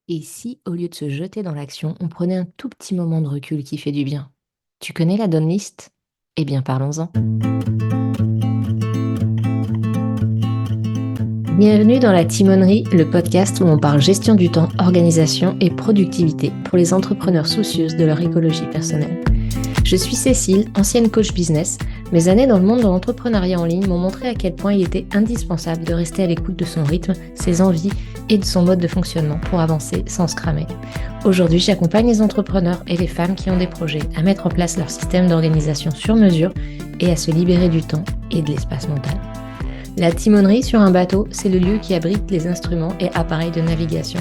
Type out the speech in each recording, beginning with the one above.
Et si, au lieu de se jeter dans l'action, on prenait un tout petit moment de recul qui fait du bien? Tu connais la Done List? Eh bien, parlons-en. Bienvenue dans la Timonerie, le podcast où on parle gestion du temps, organisation et productivité pour les entrepreneurs soucieuses de leur écologie personnelle. Je suis Cécile, ancienne coach business. Mes années dans le monde de l'entrepreneuriat en ligne m'ont montré à quel point il était indispensable de rester à l'écoute de son rythme, ses envies et de son mode de fonctionnement pour avancer sans se cramer. Aujourd'hui, j'accompagne les entrepreneurs et les femmes qui ont des projets à mettre en place leur système d'organisation sur mesure et à se libérer du temps et de l'espace mental. La timonerie sur un bateau, c'est le lieu qui abrite les instruments et appareils de navigation.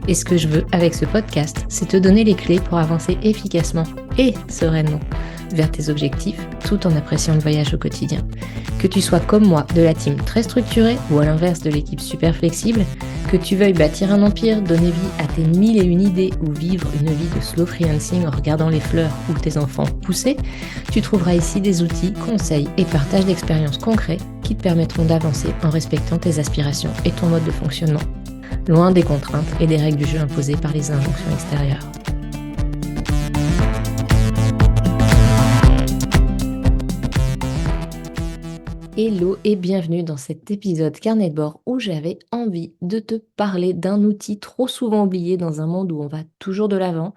Et ce que je veux avec ce podcast, c'est te donner les clés pour avancer efficacement et sereinement vers tes objectifs, tout en appréciant le voyage au quotidien. Que tu sois comme moi, de la team très structurée ou à l'inverse de l'équipe super flexible, que tu veuilles bâtir un empire, donner vie à tes 1001 idées ou vivre une vie de slow freelancing en regardant les fleurs ou tes enfants pousser, tu trouveras ici des outils, conseils et partages d'expériences concrets qui te permettront d'avancer en respectant tes aspirations et ton mode de fonctionnement, loin des contraintes et des règles du jeu imposées par les injonctions extérieures. Hello et bienvenue dans cet épisode carnet de bord où j'avais envie de te parler d'un outil trop souvent oublié dans un monde où on va toujours de l'avant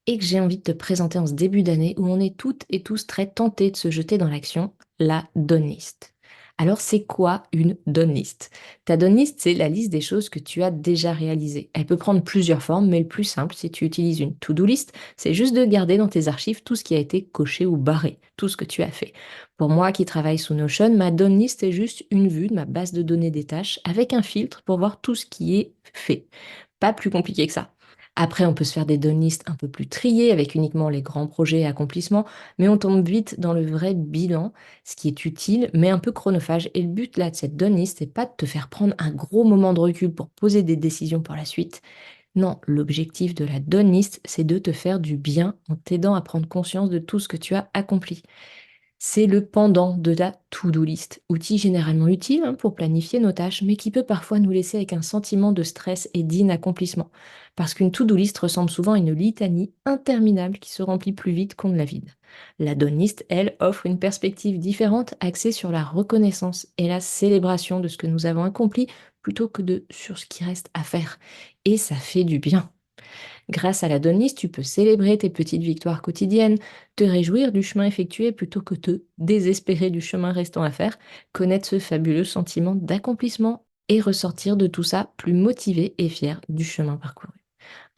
et que j'ai envie de te présenter en ce début d'année où on est toutes et tous très tentés de se jeter dans l'action, la Done List. Alors c'est quoi une Done List? Ta Done List, c'est la liste des choses que tu as déjà réalisées. Elle peut prendre plusieurs formes, mais le plus simple, si tu utilises une To-Do List, c'est juste de garder dans tes archives tout ce qui a été coché ou barré, tout ce que tu as fait. Pour moi qui travaille sous Notion, ma Done List est juste une vue de ma base de données des tâches avec un filtre pour voir tout ce qui est fait. Pas plus compliqué que ça. Après, on peut se faire des done list un peu plus triées avec uniquement les grands projets et accomplissements, mais on tombe vite dans le vrai bilan, ce qui est utile, mais un peu chronophage. Et le but là de cette done list, c'est pas de te faire prendre un gros moment de recul pour poser des décisions pour la suite. Non, l'objectif de la done list, c'est de te faire du bien en t'aidant à prendre conscience de tout ce que tu as accompli. C'est le pendant de la to-do list, outil généralement utile pour planifier nos tâches, mais qui peut parfois nous laisser avec un sentiment de stress et d'inaccomplissement. Parce qu'une to-do list ressemble souvent à une litanie interminable qui se remplit plus vite qu'on ne la vide. La done list, elle, offre une perspective différente axée sur la reconnaissance et la célébration de ce que nous avons accompli plutôt que sur ce qui reste à faire. Et ça fait du bien. Grâce à la Done List, tu peux célébrer tes petites victoires quotidiennes, te réjouir du chemin effectué plutôt que te désespérer du chemin restant à faire, connaître ce fabuleux sentiment d'accomplissement et ressortir de tout ça plus motivé et fier du chemin parcouru.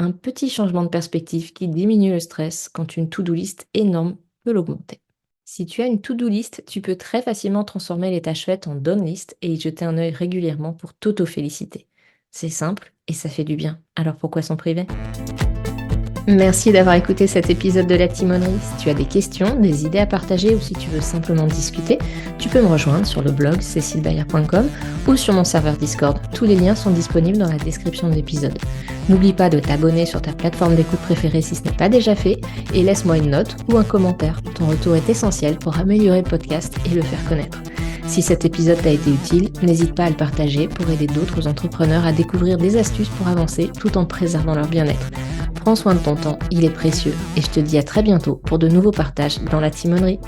Un petit changement de perspective qui diminue le stress quand une to-do list énorme peut l'augmenter. Si tu as une to-do list, tu peux très facilement transformer les tâches faites en done list et y jeter un œil régulièrement pour t'auto-féliciter. C'est simple et ça fait du bien. Alors pourquoi s'en priver? Merci d'avoir écouté cet épisode de La Timonerie. Si tu as des questions, des idées à partager ou si tu veux simplement discuter, tu peux me rejoindre sur le blog cecilebayer.com ou sur mon serveur Discord. Tous les liens sont disponibles dans la description de l'épisode. N'oublie pas de t'abonner sur ta plateforme d'écoute préférée si ce n'est pas déjà fait et laisse-moi une note ou un commentaire. Ton retour est essentiel pour améliorer le podcast et le faire connaître. Si cet épisode t'a été utile, n'hésite pas à le partager pour aider d'autres entrepreneurs à découvrir des astuces pour avancer tout en préservant leur bien-être. Prends soin de ton temps, il est précieux et je te dis à très bientôt pour de nouveaux partages dans la timonerie.